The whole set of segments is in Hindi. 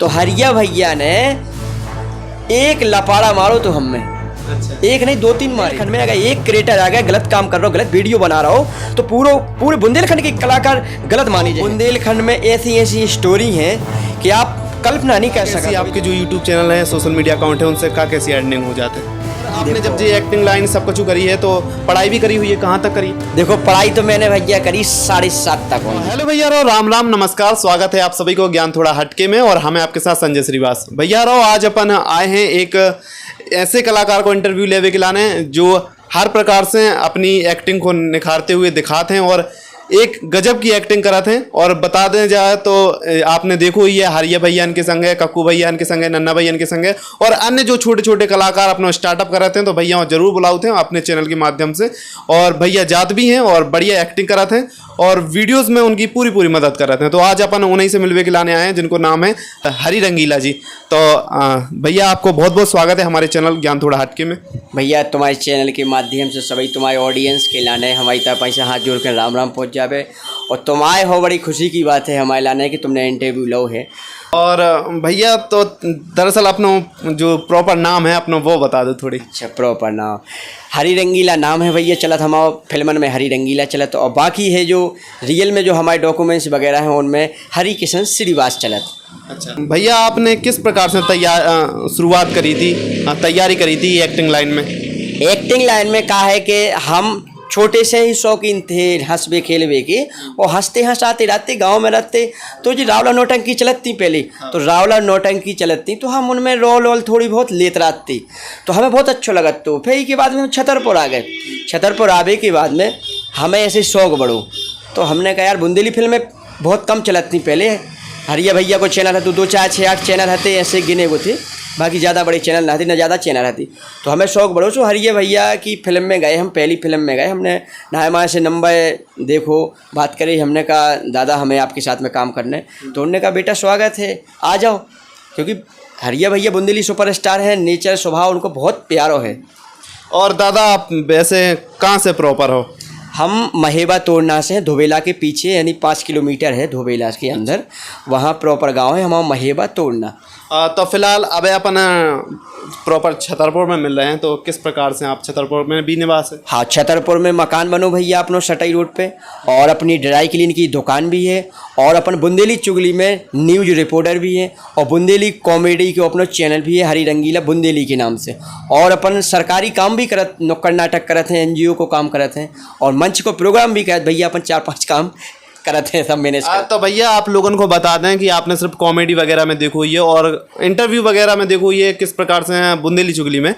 तो हरिया भैया ने एक लपाड़ा मारो तो हम में अच्छा। एक नहीं दो तीन मारे। खंड में अगर एक क्रिएटर आ गया गलत काम कर रहा हो, गलत वीडियो बना रहा हो, तो पूरे बुंदेलखंड के कलाकार गलत मानी जाए। बुंदेलखंड में ऐसी ऐसी स्टोरी है कि आप कल्पना नहीं कर सकते। आपके जो यूट्यूब चैनल है, सोशल मीडिया अकाउंट है, उनसे कैसी अर्निंग हो जाते हैं? आपने जब ये एक्टिंग लाइन सब कुछ करी है तो पढ़ाई भी करी हुई है, कहाँ तक करी? देखो पढ़ाई तो मैंने भैया करी 7.5 तक। हेलो भैया रो, राम राम नमस्कार, स्वागत है आप सभी को ज्ञान थोड़ा हटके में। और हमें आपके साथ संजय श्रीवास। भैया रो, आज अपन आए हैं एक ऐसे कलाकार को इंटरव्यू लेवे के लाने जो हर प्रकार से अपनी एक्टिंग को निखारते हुए दिखाते हैं और एक गजब की एक्टिंग कराते हैं। और बता दें जाए तो आपने देखो ये हरिया भैया इनके संग है, कक्कू भैया इनके संग है, नन्ना भैया इनके संग है और अन्य जो छोटे छोटे कलाकार अपना स्टार्टअप कराते हैं, तो भैया जरूर बुलाते हैं अपने चैनल के माध्यम से। और भैया जात भी हैं और बढ़िया एक्टिंग कराते हैं और वीडियोस में उनकी पूरी मदद कराते हैं। तो आज अपन उन्हीं से मिलवे के लाने आए हैं जिनको नाम है हरी रंगीला जी। तो भैया आपको बहुत बहुत स्वागत है हमारे चैनल ज्ञान थोड़ा हटके में। भैया तुम्हारे चैनल के माध्यम से सभी तुम्हारे ऑडियंस के लाने हमारी तरफ से हाथ जोड़ कर राम राम पहुँच जावे। और तुम्हारे हो बड़ी खुशी की बात है हमारे लाने कि तुमने इंटरव्यू लो है। और भैया तो दरअसल अपना जो प्रॉपर नाम है अपना वो बता दो थोड़ी। अच्छा, प्रॉपर नाम हरी रंगीला नाम है भैया। चलत हमारे फिल्मन में हरी रंगीला चलत, और बाकी है जो रियल में जो हमारे डॉक्यूमेंट्स वगैरह हैं उनमें हरी किशन श्रीवास चलत। अच्छा भैया, आपने किस प्रकार से शुरुआत करी थी, तैयारी करी थी एक्टिंग लाइन में? एक्टिंग लाइन में कहा है कि हम छोटे से ही शौकीन थे हंसबे खेलबे के, और हंसते हंसाते रहते गांव में रहते। तो जो रावला नौटंकी चलत थी पहले, तो रावला नौटंकी चलत थी, तो हम उनमें रोल थोड़ी बहुत लेत रहती, तो हमें बहुत अच्छा लगा। तो फिर के बाद में हम छतरपुर आ गए। छतरपुर आवे के बाद में हमें ऐसे शौक बढ़ो, तो हमने कहा यार बुंदेली फिल्में बहुत कम चलत थी पहले। हरिया भैया को चैनल है तो 2 4 6 8 चैनल रहते ऐसे गिने वो थे, बाकी ज़्यादा बड़ी चैनल ना थी, ना ज़्यादा चैनल रहती। तो हमें शौक बढ़ो सो हरिया भैया की फिल्म में गए। हम पहली फिल्म में गए, हमने नायमा से नंबर देखो बात करी। हमने कहा दादा हमें आपके साथ में काम करना है, तो उन्होंने कहा बेटा स्वागत है आ जाओ, क्योंकि हरिया भैया बुंदेली सुपरस्टार हैं, नेचर स्वभाव उनको बहुत प्यारो है। और दादा आप वैसे कहाँ से प्रॉपर हो? हम महेबा तोड़ना से हैं, धोबेला के पीछे, यानी 5 किलोमीटर है धोबेला के अंदर, वहाँ प्रॉपर गांव है हमारा महेबा तोड़ना। तो फिलहाल अब अपन प्रॉपर छतरपुर में मिल रहे हैं, तो किस प्रकार से आप छतरपुर में भी निवास है? हाँ, छतरपुर में मकान बनो भैया अपनो सटाई रोड पे, और अपनी ड्राई क्लीन की दुकान भी है, और अपन बुंदेली चुगली में न्यूज रिपोर्टर भी है, और बुंदेली कॉमेडी के अपनो चैनल भी है हरी रंगीला बुंदेली के नाम से। और अपन सरकारी काम भी करत, नुक्कड़ नाटक करते हैं, NGO को काम करते हैं, और मंच को प्रोग्राम भी करते भैया अपन 4-5 काम करते हैं सब मैनेज कर। तो भैया आप लोगों को बता दें कि आपने सिर्फ कॉमेडी वगैरह में देखो ये और इंटरव्यू वगैरह में देखो ये किस प्रकार से हैं बुंदेली चुगली में।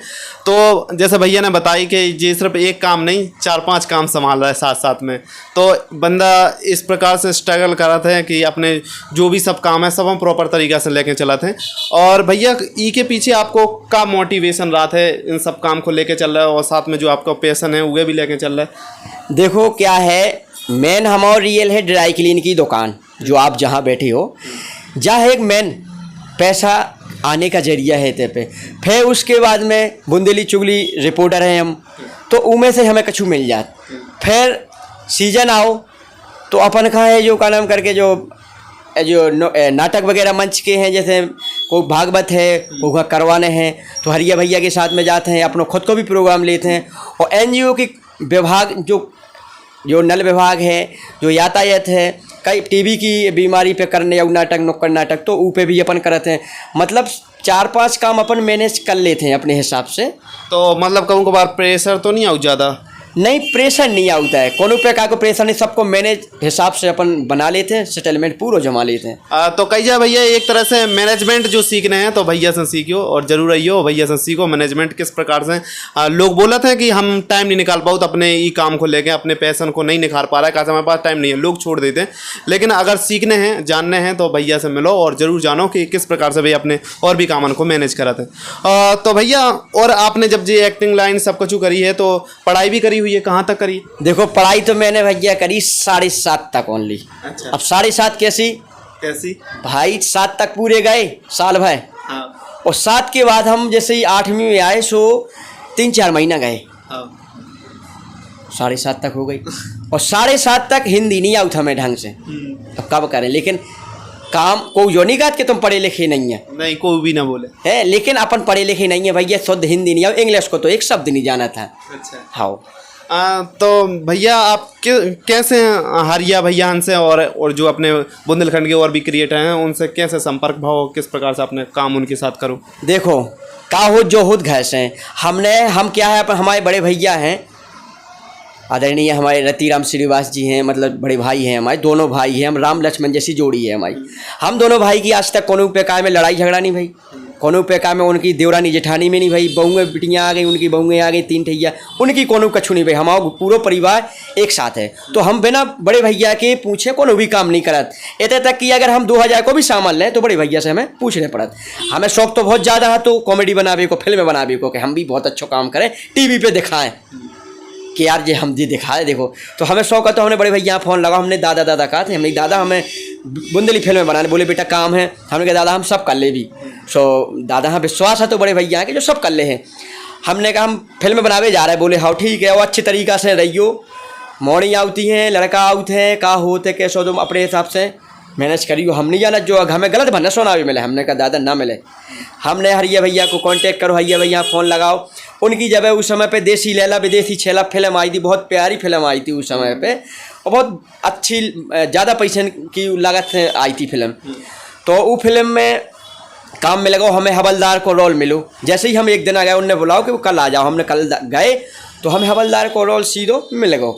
तो जैसे भैया ने बताई कि ये सिर्फ एक काम नहीं 4-5 काम संभाल रहा है साथ साथ में। तो बंदा इस प्रकार से स्ट्रगल कराते हैं कि अपने जो भी सब काम है सब हम प्रॉपर तरीक़ा से लेके चलाते हैं। और भैया ई के पीछे आपको क्या मोटिवेशन रहा है इन सब काम को लेके चल रहा है, और साथ में जो आपका पैसन है वो भी लेके चल रहा है? देखो क्या है, मेन हमारा रियल है ड्राई क्लीन की दुकान, जो आप जहाँ बैठे हो जहाँ एक मेन पैसा आने का जरिया है ते पे। फिर उसके बाद में बुंदेली चुगली रिपोर्टर हैं हम, तो उनमें से हमें कछु मिल जात। फिर सीजन आओ तो अपन कहाँ है जो का नाम करके जो नाटक वगैरह मंच के हैं, जैसे कोई भागवत है वो करवाने हैं, तो हरिया भैया के साथ में जाते हैं, अपनों खुद को भी प्रोग्राम लेते हैं। और NGO की विभाग जो नल विभाग है, जो यातायात है, कई TV की बीमारी पे करने या नाटक नुक्कड़ नाटक, तो ऊ पे भी अपन करते हैं। मतलब 4-5 काम अपन मैनेज कर लेते हैं अपने हिसाब से। तो मतलब कहूँ को बार प्रेशर तो नहीं आऊ ज़्यादा? नहीं, प्रेशर नहीं आता है, कोनो प्रकार को प्रेशर नहीं, सबको मैनेज हिसाब से अपन बना लेते हैं, सेटलमेंट पूरा जमा लेते हैं। तो कही जा भैया एक तरह से मैनेजमेंट जो सीखने हैं तो भैया से सीखियो, और जरूर आइयो भैया से सीखो मैनेजमेंट किस प्रकार से। लोग बोलते हैं कि हम टाइम नहीं निकाल पाओ तो अपने ई काम को लेके अपने पैसन को नहीं निखार पा रहा है, कहा हमारे पास टाइम नहीं है, लोग छोड़ देते हैं। लेकिन अगर सीखने हैं जानने हैं तो भैया से मिलो और ज़रूर जानो कि किस प्रकार से भैया अपने और भी कामन को मैनेज कराते हैं। तो भैया और आपने जब ये एक्टिंग लाइन सब कुछ करी है तो पढ़ाई भी करी हुई है, कहाँ तक करी? देखो पढ़ाई तो मैंने भैया करी 7.5 तक ओनली। अच्छा। अब 7.5 कैसी भाई, 7 तक पूरे गए साल भर। हाँ। और 7 के बाद हम जैसे ही 8वीं में आए सो 3-4 महीना गए। हाँ। 7.5 तक हो गई। और 7.5 तक हिंदी नहीं आउट हमें ढंग से, अब कब करें। लेकिन काम कोई जो नहीं कहता कि तुम पढ़े लिखे नहीं है, नहीं कोई भी ना बोले है, लेकिन अपन पढ़े लिखे नहीं है भैया, शुद्ध हिंदी नहीं है, इंग्लिश को तो एक शब्द नहीं जाना था। अच्छा हाँ तो भैया आप कैसे हरिया भैया से और जो अपने बुंदेलखंड के और भी क्रिएटर हैं उनसे कैसे संपर्क भाव, किस प्रकार से अपने काम उनके साथ करूं? देखो का हो जो खुद घैस हैं, हम क्या है, अपन हमारे बड़े भैया हैं आदरणीय हमारे रतिराम श्रीवास जी हैं, मतलब बड़े भाई हैं हमारे, दोनों भाई हैं, हम राम लक्ष्मण जैसी जोड़ी है हमारी। हम दोनों भाई की आज तक कोनो प्रकार में लड़ाई झगड़ा नहीं भाई, कोनो प्रकार में उनकी देवरानी जेठानी में नहीं भाई, बहुएं बिटियाँ आ गई, उनकी बहुएं आ गई 3 ठैया, उनकी कोनो कछु नहीं भाई, हमारा पूरा परिवार एक साथ है। तो हम बिना बड़े भैया के पूछे कोनो भी काम नहीं करत, इतने तक कि अगर हम 2000 को भी सामान लें तो बड़े भैया से हमें पूछने पड़त। हमें शौक तो बहुत ज़्यादा है, तो कॉमेडी बनावे को, फिल्म बनावे को, कि हम भी बहुत अच्छा काम करें, टीवी पे दिखाएं कि यार ये हम जी दिखाए देखो। तो हमें शौक है, तो हमने बड़े भैया फ़ोन लगा, हमने दादा कहा थे, हमने दादा हमें बुंदेली फिल्म बनाने, बोले बेटा काम है, हमने कहा दादा हम सब कर ले भी। सो दादा हाँ विश्वास है तो बड़े भैया के जो सब कर ले हैं। हमने कहा हम फिल्म बनावे जा रहे हैं, बोले हाँ ठीक है, वो अच्छी तरीक़ा से रहियो, मौड़ी आती हैं, लड़का आउट है, का होते कैसो तुम अपने हिसाब से मैनेज करियो, हम नहीं जाना जो हमें गलत भरना सोना भी मिले। हमने कहा दादा ना मिले, हमने हरिया भैया को कांटेक्ट करो, हरिया भैया फ़ोन लगाओ। उनकी जब उस समय पे देसी लैला विदेशी छेला फिल्म आई थी, बहुत प्यारी फिल्म आई थी उस समय पे, और बहुत अच्छी ज़्यादा पैसे की लागत से आई थी फिल्म। तो वो फिल्म में काम में लगाओ, हमें हवलदार को रोल मिलो। जैसे ही हम एक दिन आ गए, उनने बुलाओ कि वो कल आ जाओ, हमने कल गए तो हमें हवलदार को रोल सीधो मिल गो।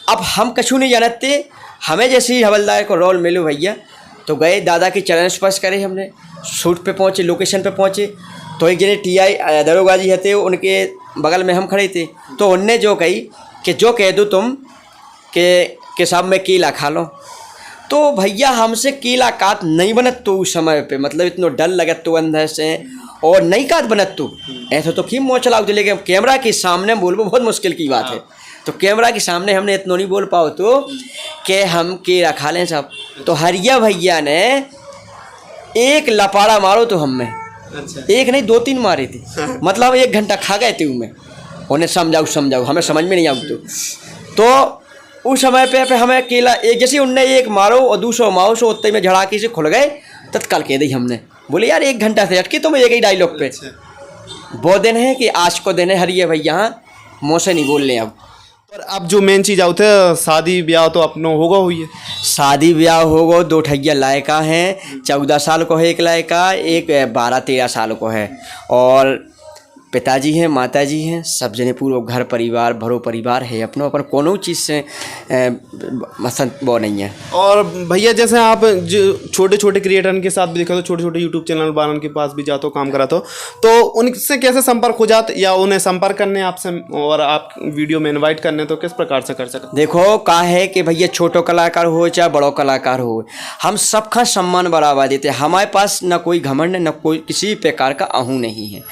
अब हम कछु नहीं जानते, हमें जैसे ही हवलदार को रोल मिलो भैया, तो गए दादा की चरण स्पर्श करे, हमने शूट पे पहुँचे, लोकेशन पे पहुँचे, तो एक जने TI दरोगा जी थे, उनके बगल में हम खड़े थे, तो उनने जो कही कि जो कह दो तुम के साहब में केला खा लो। तो भैया हमसे केला काट नहीं बनत तो उस समय पे, मतलब इतना डर लगत तो अंदर से, और नहीं काट बनत तो ऐसा तो क्यों मुँह चलाओ, लेकिन कैमरा के सामने बोलबो बहुत मुश्किल की बात है। तो कैमरा के सामने हमने इतना नहीं बोल पाओ तो कि हम केला खा लें सब। तो हरिया भैया ने एक लपाड़ा मारो तो हम में, अच्छा एक नहीं 2-3 मारे थे, मतलब 1 घंटा खा गए थे उनमें, उन्हें समझाओ हमें समझ में नहीं आऊ। तो उस समय पे हमें केला एक जैसे उनने एक मारो और दूसरा मारो, सो उतने में झड़ाके से खुल गए, तत्काल कह दी हमने, बोले यार 1 घंटा से अटके तुम एक ही डायलॉग पे। वो दिन है कि आज को दिन है, हरिया भैया मुँह से नहीं बोल रहे अब। और अब जो मेन चीज़ आउट है शादी ब्याह तो अपनों होगा हुई है, शादी ब्याह होगा, 2 ठैया लड़का हैं, 14 साल को है एक लड़का, एक 12-13 साल को है, और पिताजी हैं, माताजी हैं, सब जने पूरा घर परिवार भरो परिवार है अपनों, पर कोनो चीज़ से मसंद वो नहीं है। और भैया जैसे आप जो छोटे छोटे क्रिएटर के साथ भी देखा तो छोटे छोटे यूट्यूब चैनल वालों के पास भी जाते हो, काम करा तो उनसे कैसे संपर्क हो जाता, या उन्हें संपर्क करने आपसे और आप वीडियो में इनवाइट करने तो किस प्रकार से कर सकते? देखो का है कि भैया छोटो कलाकार हो चाहे बड़ो कलाकार हो, हम सबका सम्मान बराबर देते हैं। हमारे पास न कोई घमंड न कोई किसी प्रकार का आहू नहीं है।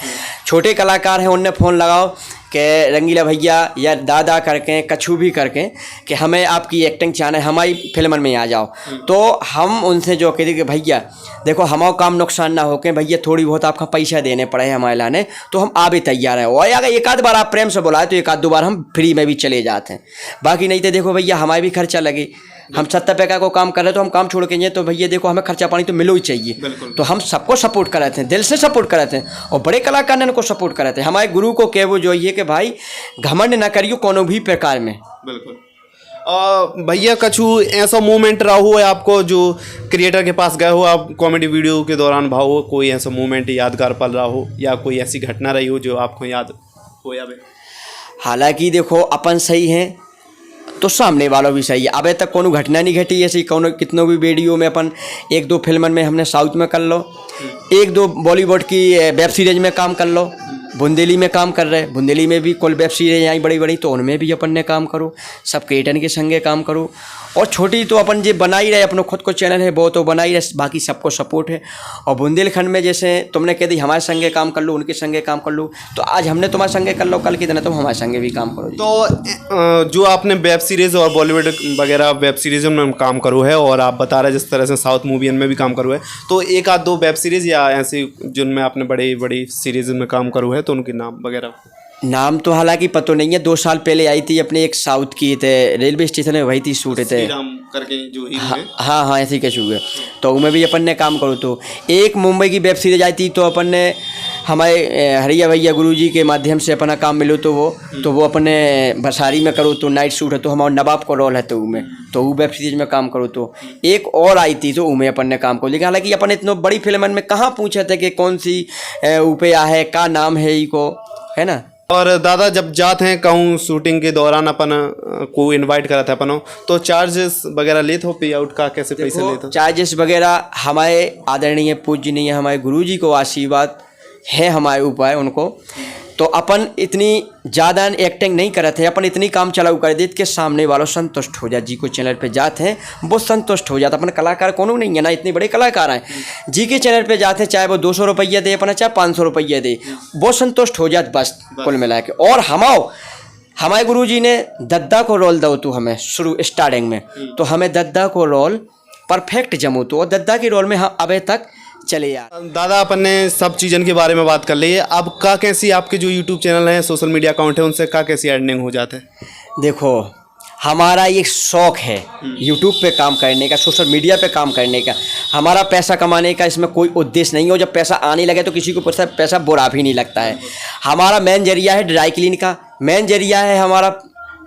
छोटे कलाकार हैं, उनने फ़ोन लगाओ कि रंगीला भैया या दादा करके कछु भी करके कि हमें आपकी एक्टिंग चाहना है, हमारी फिल्म में आ जाओ, तो हम उनसे जो कहते कि भैया देखो हमारा काम नुकसान ना हो के भैया थोड़ी बहुत आपका पैसा देने पड़े हमारे लाने, तो हम आ भी तैयार हैं। और अगर 1-आध बार आप प्रेम से बुलाए तो 1-2 बार हम फ्री में भी चले जाते हैं, बाकी नहीं तो देखो भैया हमारे भी खर्चा लगे। हम 70 पैसा को काम कर रहे हैं तो हम काम छोड़ के जाए तो भैया देखो हमें खर्चा पानी तो मिलो ही चाहिए। तो हम सबको सपोर्ट कराते हैं, दिल से सपोर्ट कराते हैं, और बड़े कलाकार ने उनको सपोर्ट कराते हैं। हमारे गुरु को कहवो जो ये कि भाई घमंड ना करियो कोनो भी प्रकार में। बिल्कुल। भैया कछु ऐसा मोमेंट रहा हो आपको जो क्रिएटर के पास गए हो आप कॉमेडी वीडियो के दौरान भाव हो, कोई ऐसा मोमेंट यादगार पल रहा हो या कोई ऐसी घटना रही हो जो आपको याद हो? या हालांकि देखो अपन सही हैं तो सामने वालों भी सही है। अबे तक कोनो घटना नहीं घटी ऐसी, कोनो कितनों भी वीडियो में अपन 1-2 फिल्मन में हमने साउथ में कर लो, 1-2 बॉलीवुड की वेब सीरीज में काम कर लो, बुंदेली में काम कर रहे, बुंदेली में भी कोई वेब सीरीज आई बड़ी बड़ी तो उनमें भी अपन ने काम करो, सब क्रिएटर के संगे काम करो। और छोटी तो अपन जो बना ही रहे, अपना खुद को चैनल है वो तो बना ही रहे, बाकी सबको सपोर्ट है। और बुंदेलखंड में जैसे तुमने कह दी हमारे संगे काम कर लो, उनके संगे काम कर लो, तो आज हमने तुम्हारे संगे कर लो, कल के दिन तुम हमारे संगे भी काम करो। तो जो आपने वेब सीरीज़ और बॉलीवुड वगैरह वेब सीरीज़ में काम करो है, और आप बता रहे जिस तरह से साउथ मूवी में भी काम करो है, तो 1-2 वेब सीरीज़ या ऐसी जिनमें आपने बड़ी बड़ी सीरीज़ में काम करो है तो उनके नाम वगैरह? नाम तो हालांकि पता नहीं है, 2 साल पहले आई थी अपने एक साउथ की थे, रेलवे स्टेशन में वही थी शूट थे। श्री राम करके जो हीरो है। हाँ हाँ ऐसे ही कछु है। तो उनमें भी अपन ने काम करो। तो एक मुंबई की वेब सीरीज आई थी, तो अपन ने हमारे हरिया भैया गुरुजी के माध्यम से अपना काम मिलो, तो वो अपने बसारी में करो तो नाइट शूट है, तो हमारा नवाब को रोल है तो उनमें, तो वो वेब सीरीज में काम करो। तो एक और आई थी तो उनमें अपन ने काम करो, लेकिन हालांकि अपन इतनी बड़ी फिल्म में कहाँ पूछे थे कि कौन सी ऊपया है, का नाम है ई को, है ना। और दादा जब जाते हैं कहूँ शूटिंग के दौरान अपन को इनवाइट करा था अपन, तो चार्जेस वगैरह लेते हो, पे आउट का कैसे पैसे लेते हो? चार्जेस वगैरह हमारे आदरणीय पूजनीय हमारे गुरुजी को आशीर्वाद है हमारे ऊपर उनको, तो अपन इतनी ज़्यादा एक्टिंग नहीं करते हैं, अपन इतनी काम चलाऊ कर देते कि सामने वालों संतुष्ट हो जाए। जी को चैनल पे जाते हैं वो संतुष्ट हो जाता। अपन कलाकार कोनो नहीं है ना, इतने बड़े कलाकार हैं, जी के चैनल पे जाते हैं, चाहे वो 200 रुपये दे अपना, चाहे 500 रुपये दे, वो संतुष्ट हो जाते बस कुल मिला के। और हमारे गुरुजी ने दद्दा को रोल दो तो हमें शुरू स्टार्टिंग में, तो हमें दद्दा को रोल परफेक्ट जमो, तो दद्दा के रोल में हम अभी तक चले यार। दादा अपन ने सब चीज़न के बारे में बात कर ली है, अब का कैसी आपके जो यूट्यूब चैनल है, सोशल मीडिया अकाउंट है, उनसे का कैसी अर्निंग हो जाते हैं? देखो हमारा ये शौक़ है यूट्यूब पे काम करने का, सोशल मीडिया पे काम करने का, हमारा पैसा कमाने का इसमें कोई उद्देश्य नहीं हो। जब पैसा आने लगे तो किसी को पैसा बुरा भी नहीं लगता है। हमारा मेन जरिया है ड्राई क्लीन का, मेन जरिया है हमारा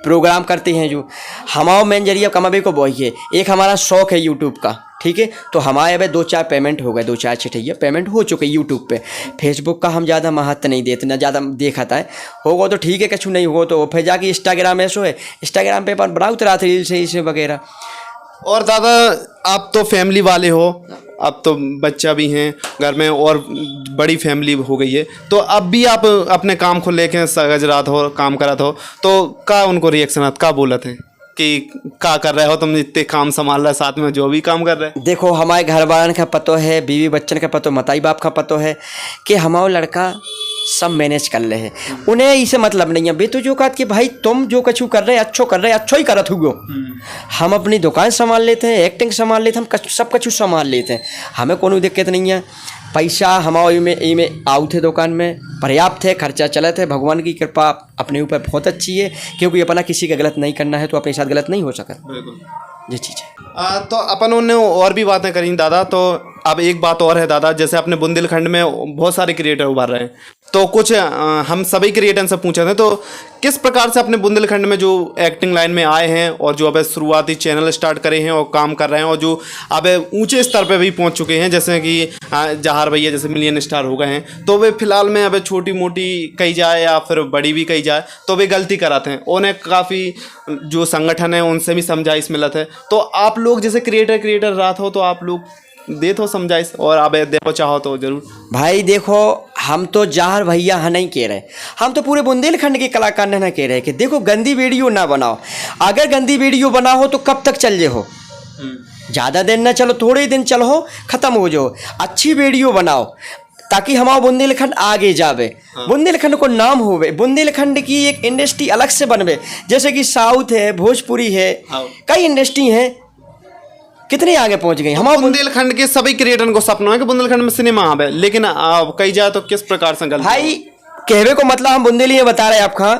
प्रोग्राम करते हैं जो, हमारा मेन जरिया कमाबे को वही है। एक हमारा शौक़ है यूट्यूब का, ठीक है। तो हमारे अब 2-4 पेमेंट हो गए, 2-4 छिटैया पेमेंट हो चुके यूट्यूब पे। फेसबुक का हम ज़्यादा महत्व नहीं देते, ना ज़्यादा देखता है, होगा तो ठीक है, कछु नहीं हो तो फिर जाके इंस्टाग्राम ऐसो है, इंस्टाग्राम पे अपन बड़ा उतरा रील से वगैरह। और दादा आप तो फैमिली वाले हो, अब तो बच्चा भी हैं घर में और बड़ी फैमिली हो गई है, तो अब भी आप अपने काम को लेके सगज रहा हो, काम करा हो, तो का उनको रिएक्शन का बोला थे कि क्या कर रहे हो तुम, इतने काम संभाल रहे साथ में जो भी काम कर रहे हैं? देखो हमारे घर वालन का पतो है, बीवी बच्चन का पतो, माताई बाप का पतो है कि हमारा लड़का सब मैनेज कर रहे हैं, उन्हें इसे मतलब नहीं है। बे तो जो कहा कि भाई तुम जो कछु कर रहे अच्छो कर रहे, अच्छो ही करत हुए। हम अपनी दुकान संभाल लेते हैं, एक्टिंग संभाल लेते हैं, हम सब कछु संभाल लेते हैं, हमें कोई दिक्कत नहीं है। पैसा हमारे में आउट है, दुकान में पर्याप्त है, खर्चा चलत है, भगवान की कृपा अपने ऊपर बहुत अच्छी है, क्योंकि अपना किसी का गलत नहीं करना है तो अपने साथ गलत नहीं हो सका ये चीज़ है। तो अपन ने और भी बातें करी दादा, तो अब एक बात और है दादा, जैसे अपने बुंदेलखंड में बहुत सारे क्रिएटर उभर रहे हैं, तो कुछ हम सभी क्रिएटर से पूछे थे, तो किस प्रकार से अपने बुंदेलखंड में जो एक्टिंग लाइन में आए हैं और जो अब शुरुआती चैनल स्टार्ट करे हैं और काम कर रहे हैं और जो अब ऊंचे स्तर पे भी पहुंच चुके हैं, जैसे कि जहार भैया जैसे मिलियन स्टार हो गए हैं, तो वे फिलहाल में अब छोटी मोटी कही जाए या फिर बड़ी भी कही जाए तो वे गलती कराते हैं, उन्हें काफ़ी जो संगठन है उनसे भी समझाइश मिलत है। तो आप लोग जैसे क्रिएटर रहा हो तो आप लोग दे तो समझाइश, और आप देखो चाहो तो जरूर। भाई देखो हम तो जहार भैया हाँ नहीं कह रहे, हम तो पूरे बुंदेलखंड के कलाकार ने ना कह रहे कि देखो गंदी वीडियो ना बनाओ, अगर गंदी वीडियो बनाओ तो कब तक चल हो, ज़्यादा दिन ना चलो, थोड़े दिन चलो ख़त्म हो जाओ, अच्छी वीडियो बनाओ ताकि हमारा बुंदेलखंड आगे जावे, बुंदेलखंड को नाम होवे, बुंदेलखंड की एक इंडस्ट्री अलग से बनवे, जैसे कि साउथ है, भोजपुरी है, कई इंडस्ट्री हैं, कितने आगे पहुंच गई। हमारे बुंदेलखंड के सभी क्रिएटर को सपना है कि बुंदेलखंड में सिनेमा आवे, लेकिन कही जाए तो किस प्रकार से गलत भाई कहवे को मतलब, हम बुंदेली में बता रहे हैं आपका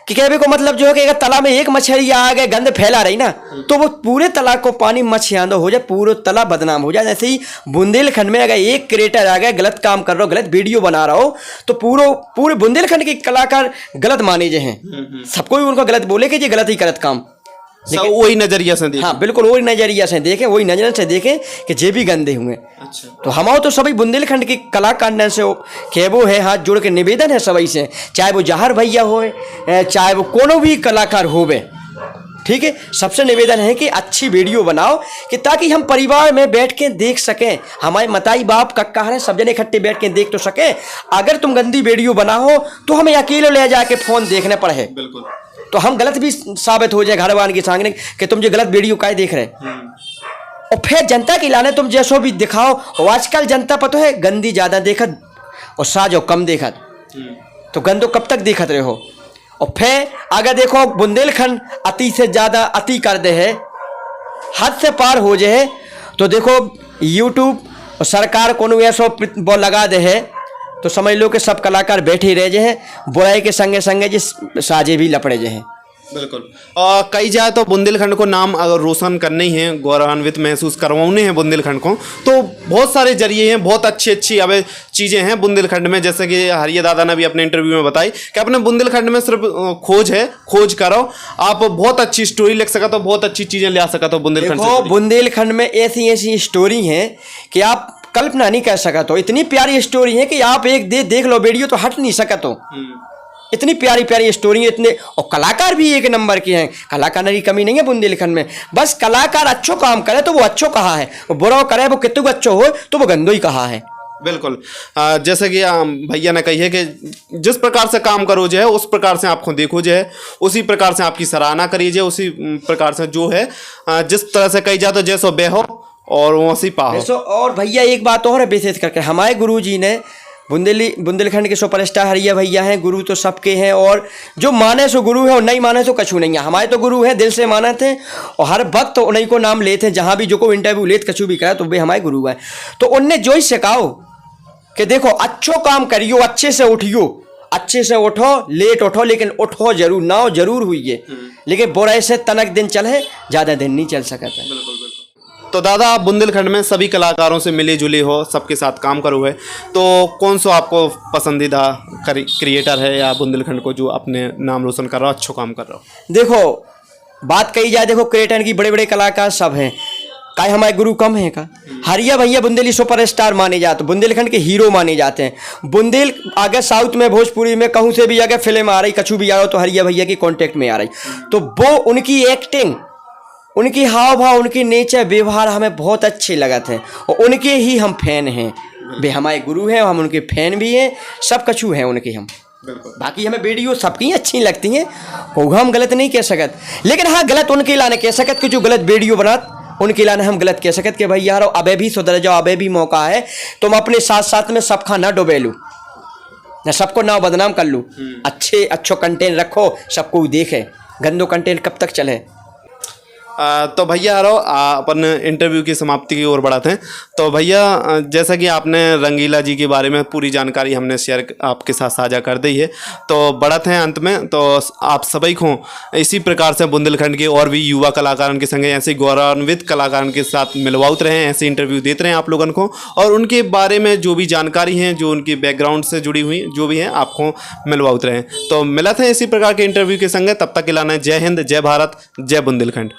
कि कहवे को मतलब जो है कि अगर तालाब में एक मछली आ गए गंद फैला रही ना, तो वो पूरे तालाब को पानी मछियां हो जाए, पूरा तालाब बदनाम हो जाए। ऐसे ही बुंदेलखंड में अगर एक क्रिएटर आ गया गलत काम कर रहा हो, गलत वीडियो बना रहा हो, तो पूरे बुंदेलखंड के कलाकार गलत माने जे हैं, सबको उनको गलत बोले कि ये गलत ही करत काम, वही नजरिया से देखें। हाँ बिल्कुल वही नजरिया से देखें, वही नजर से देखें कि जे भी गंदे हुए। अच्छा। तो हमारे तो सभी बुंदेलखंड के कलाकार से कहबो है, हाथ जोड़ के निवेदन है सभी से, चाहे वो जहार भैया हो, चाहे वो कोनो भी कलाकार होवे, ठीक है, सबसे निवेदन है कि अच्छी वीडियो बनाओ कि ताकि हम परिवार में बैठ के देख सकें, हमारे माताई बाप कक्का है सब जने इकट्ठे बैठ के देख तो सकें। अगर तुम गंदी वीडियो बनाओ तो हमें अकेले ले जाके फोन देखने पड़े, बिल्कुल, तो हम गलत भी साबित हो जाए घर वाले के सामने कि तुम जो गलत वीडियो काहे देख रहे, और फिर जनता के लाने तुम जैसो भी दिखाओ। और आजकल जनता पता है गंदी ज़्यादा देखत और साजो कम देखत, तो गंदो कब तक देखत रहे हो। और फिर अगर देखो बुंदेलखंड अति से ज़्यादा अति कर दे है, हद से पार हो जाए, तो देखो यूट्यूब और सरकार को ऐसो वो लगा दे है, तो समझ लो कि सब कलाकार बैठे रह जे हैं, बुराई के संगे संगे जिस साजे भी लपड़े जे हैं। बिल्कुल। और कई जाए तो बुंदेलखंड को नाम अगर रोशन करने ही है, गौरवान्वित महसूस करवाने हैं बुंदेलखंड को, तो बहुत सारे जरिए हैं, बहुत अच्छी अच्छी अब चीज़ें हैं बुंदेलखंड में। जैसे कि हरिया दादा ने भी अपने इंटरव्यू में बताई कि अपने बुंदेलखंड में सिर्फ खोज है, खोज करो, आप बहुत अच्छी स्टोरी लिख सकते हो, बहुत अच्छी चीज़ें ले आ सकते हो बुंदेलखंड से। बुंदेलखंड में ऐसी ऐसी स्टोरी हैं कि आप कल्पना नहीं कर सकते हो। इतनी प्यारी स्टोरी है कि आप एक देख लो वीडियो तो हट नहीं सकते हो। इतनी प्यारी प्यारी स्टोरी है, इतने, और कलाकार भी एक नंबर के हैं। कलाकार की कमी नहीं है बुंदेलखंड में, बस कलाकार अच्छो काम करे तो वो अच्छो कहा है, वो बुरा करे वो कितु अच्छो हो तो वो गंदो ही कहा है। बिल्कुल। जैसे कि भैया ने कही है कि जिस प्रकार से काम करो जो है उस प्रकार से आपको देखो जो है, उसी प्रकार से आपकी सराहना करिए जो, उसी प्रकार से जो है जिस तरह से कही जाए तो जैसो बेहो और वैसी पाहो। और भैया एक बात और है विशेष करके, हमारे गुरु जी ने बुंदेलखंड के सुपरस्टार हरिया भैया हैं, गुरु तो सबके हैं, और जो माने सो गुरु है और नहीं माने तो कछु नहीं है। हमारे तो गुरु हैं, दिल से माने थे और हर वक्त उन्हीं को नाम लेते हैं, जहाँ भी जो को इंटरव्यू लेते कछु भी करा तो वे हमारे गुरु हैं। तो उनने जो ही सिखाओ कि देखो अच्छो काम करियो, अच्छे से उठियो, अच्छे से उठो, लेट उठो लेकिन उठो जरूर, नाव जरूर हुई है, लेकिन बुराई से तनक दिन चले, ज़्यादा दिन नहीं चल सकता। तो दादा आप बुंदेलखंड में सभी कलाकारों से मिले जुले हो, सबके साथ काम करो है, तो कौन सा आपको पसंदीदा क्रिएटर है या बुंदेलखंड को जो अपने नाम रोशन कर रहा हो, अच्छा काम कर रहा हो? देखो बात कही जाए, देखो क्रिएटर की बड़े बड़े कलाकार सब हैं, का हमारे गुरु कम है का? हरिया भैया बुंदेली सुपरस्टार माने जाते, बुंदेलखंड के हीरो माने जाते हैं। बुंदेल अगर साउथ में भोजपुरी में कहूँ से भी अगर फिल्म आ रही, कछु भी आ रहा हो तो हरिया भैया की कांटेक्ट में आ रही, तो वो उनकी एक्टिंग, उनकी हाव भाव, उनकी नेचर व्यवहार हमें बहुत अच्छे लगे थे, और उनके ही हम फैन हैं। वे हमारे गुरु हैं, हम उनके फैन भी हैं, सब कछु हैं उनके हम। बाकी हमें वीडियो सबकी अच्छी लगती हैं, होगा हम गलत नहीं कह सकते, लेकिन हाँ गलत उनके लाने कह सकते कि जो गलत वीडियो बनात उनके लाने हम गलत कह सकते कि भाई यार अबे भी सुधर जाओ, अबे भी मौका है, तुम अपने साथ साथ में सब खाना डुबे लूँ न, सबको ना बदनाम कर लूँ। अच्छो कंटेंट रखो, सबको देखे, गंदो कंटेंट कब तक चले। तो भैया अपन इंटरव्यू की समाप्ति की ओर बढ़ाते हैं। तो भैया जैसा कि आपने रंगीला जी के बारे में पूरी जानकारी हमने शेयर आपके साथ साझा कर दी है, तो बढ़ते हैं अंत में। तो आप सभी को इसी प्रकार से बुंदेलखंड के और भी युवा कलाकारों के संगे ऐसे गौरवान्वित कलाकारों के साथ मिलवाते रहें, ऐसे इंटरव्यू देते रहें आप लोगों को, और उनके बारे में जो भी जानकारी हैं, जो उनके बैकग्राउंड से जुड़ी हुई जो भी हैं, आपको मिलवाते रहें। तो मिलते हैं इसी प्रकार के इंटरव्यू के संगे, तब तक के लाना जय हिंद, जय भारत, जय बुंदेलखंड।